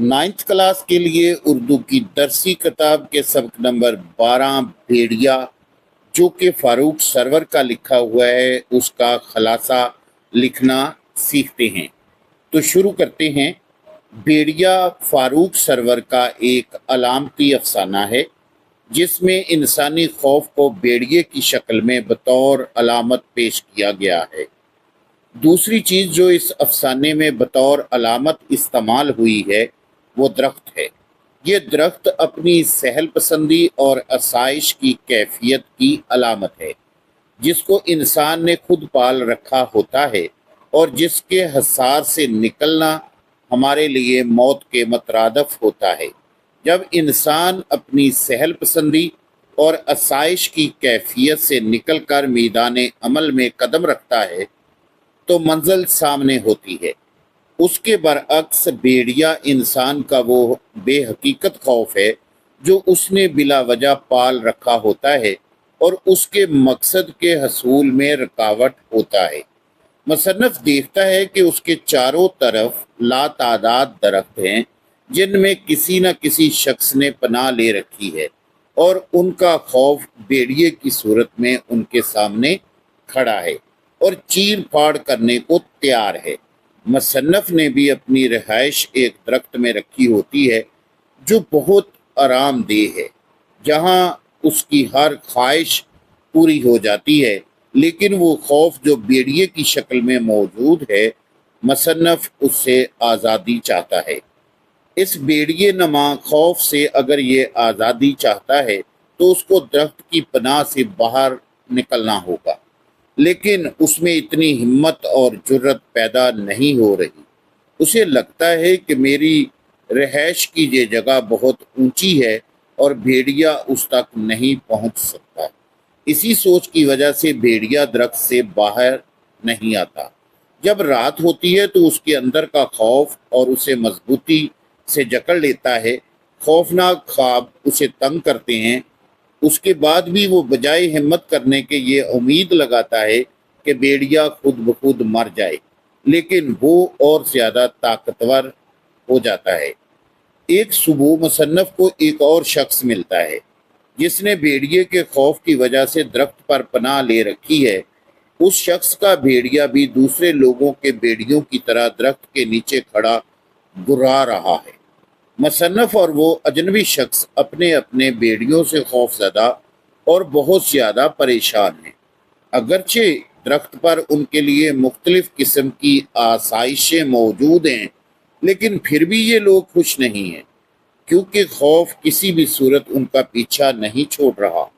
9th class के लिए उर्दू की दरसी किताब के सबक नंबर 12 भेड़िया, जो कि फारूक सरवर का लिखा हुआ है, उसका खलासा लिखना सीखते हैं। तो शुरू करते हैं। भेड़िया फारूक सरवर का एक अलामती अफसाना है, जिसमें इंसानी खौफ को भेड़िए की शक्ल में बतौर अलामत पेश किया गया है। दूसरी चीज़ जो इस अफसाने में बतौर अलामत इस्तेमाल हुई है वो दरख्त है। ये दरख्त अपनी सहल पसंदी और आसाइश की कैफियत की अलामत है, जिसको इंसान ने खुद पाल रखा होता है और जिसके हसार से निकलना हमारे लिए मौत के मतरादफ होता है। जब इंसान अपनी सहल पसंदी और आसाइश की कैफियत से निकलकर मैदान अमल में कदम रखता है तो मंजिल सामने होती है। उसके बरअक्स भेड़िया इंसान का वो बेहकीकत खौफ है जो उसने बिला वजह पाल रखा होता है और उसके मकसद के हसूल में रुकावट होता है। मुसन्नफ देखता है कि उसके चारों तरफ लातादाद दरख्त हैं जिनमें किसी न किसी शख्स ने पनाह ले रखी है और उनका खौफ भेड़िए की सूरत में उनके सामने खड़ा है और चीर फाड़ करने को तैयार है। मुसन्नफ ने भी अपनी रिहाइश एक दरख्त में रखी होती है जो बहुत आरामदेह है, जहाँ उसकी हर ख्वाहिश पूरी हो जाती है, लेकिन वो खौफ जो भेड़िए की शक्ल में मौजूद है, मुसन्नफ उससे आज़ादी चाहता है। इस भेड़िए नमा खौफ से अगर ये आज़ादी चाहता है तो उसको दरख्त की पनाह से बाहर निकलना होगा, लेकिन उसमें इतनी हिम्मत और जुर्रत पैदा नहीं हो रही। उसे लगता है कि मेरी रिहाइश की ये जगह बहुत ऊंची है और भेड़िया उस तक नहीं पहुंच सकता। इसी सोच की वजह से भेड़िया दरख्त से बाहर नहीं आता। जब रात होती है तो उसके अंदर का खौफ और उसे मजबूती से जकड़ लेता है। खौफनाक ख्वाब उसे तंग करते हैं। उसके बाद भी वो बजाय हिम्मत करने के ये उम्मीद लगाता है कि भेड़िया खुद ब खुद मर जाए, लेकिन वो और ज़्यादा ताकतवर हो जाता है। एक सुबह मुसन्नफ को एक और शख्स मिलता है जिसने भेड़िए के खौफ की वजह से दरख्त पर पनाह ले रखी है। उस शख्स का भेड़िया भी दूसरे लोगों के भेड़ियों की तरह दरख्त के नीचे खड़ा गुर्रा रहा है। मुसन्नफ और वो अजनबी शख्स अपने अपने भेड़ियों से खौफज़दा और बहुत ज़्यादा परेशान हैं। अगरचे दरख्त पर उनके लिए मुख्तलिफ किस्म की आसाइशें मौजूद हैं, लेकिन फिर भी ये लोग खुश नहीं हैं, क्योंकि खौफ किसी भी सूरत उनका पीछा नहीं छोड़ रहा।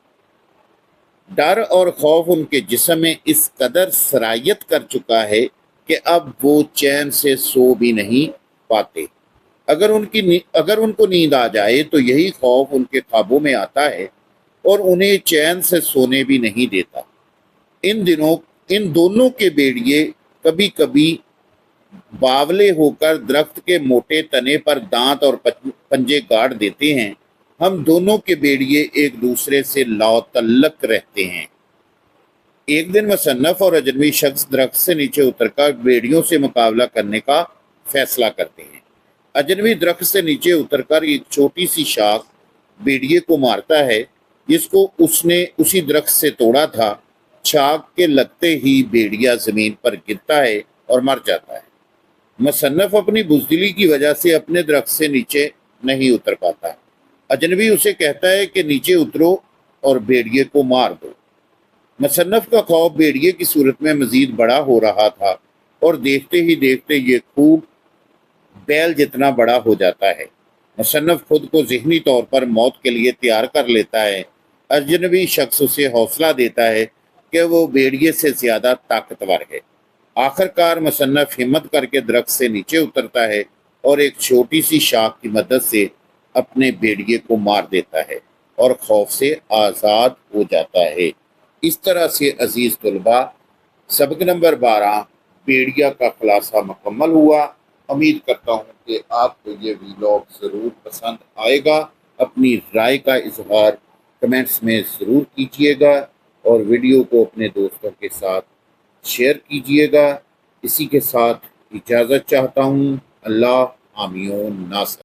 डर और खौफ उनके जिस्म में इस कदर सरायत कर चुका है कि अब वो चैन से सो भी नहीं पाते। अगर उनको नींद आ जाए तो यही खौफ उनके ख्वाबों में आता है और उन्हें चैन से सोने भी नहीं देता। इन दोनों के भेड़िए कभी कभी बावले होकर दरख्त के मोटे तने पर दांत और पंजे गाड़ देते हैं। हम दोनों के भेड़िए एक दूसरे से लातल्लक रहते हैं। एक दिन मुसन्नफ और अजनबी शख्स दरख्त से नीचे उतरकर भेड़ियों से मुकाबला करने का फैसला करते हैं। अजनबी दरख्त से नीचे उतरकर एक छोटी सी शाख भेड़िए को मारता है जिसको उसने उसी दरख्त से तोड़ा था। शाख के लगते ही भेड़िया जमीन पर गिरता है और मर जाता है। मुसन्नफ अपनी बुज़दिली की वजह से अपने दरख्त से नीचे नहीं उतर पाता। अजनबी उसे कहता है कि नीचे उतरो और भेड़िए को मार दो। मुसन्नफ का खौफ भेड़िए की सूरत में मजीद बड़ा हो रहा था और देखते ही देखते ये खूब बैल जितना बड़ा हो जाता है। मुसन्नफ खुद को ज़हनी तौर पर मौत के लिए तैयार कर लेता है। अजनबी शख्स उसे हौसला देता है कि वो भेड़िए से ज़्यादा ताकतवर है। आखिरकार मुसन्नफ हिम्मत करके दरख्त से नीचे उतरता है और एक छोटी सी शाख की मदद से अपने भेड़िए को मार देता है और खौफ से आज़ाद हो जाता है। इस तरह से अजीज़ तलबा, सबक नंबर 12 भेड़िया का खुलासा मुकम्मल हुआ। उम्मीद करता हूँ कि आपको ये वीलॉग ज़रूर पसंद आएगा। अपनी राय का इजहार कमेंट्स में ज़रूर कीजिएगा और वीडियो को अपने दोस्तों के साथ शेयर कीजिएगा। इसी के साथ इजाज़त चाहता हूँ। अल्लाह आमियों नासर।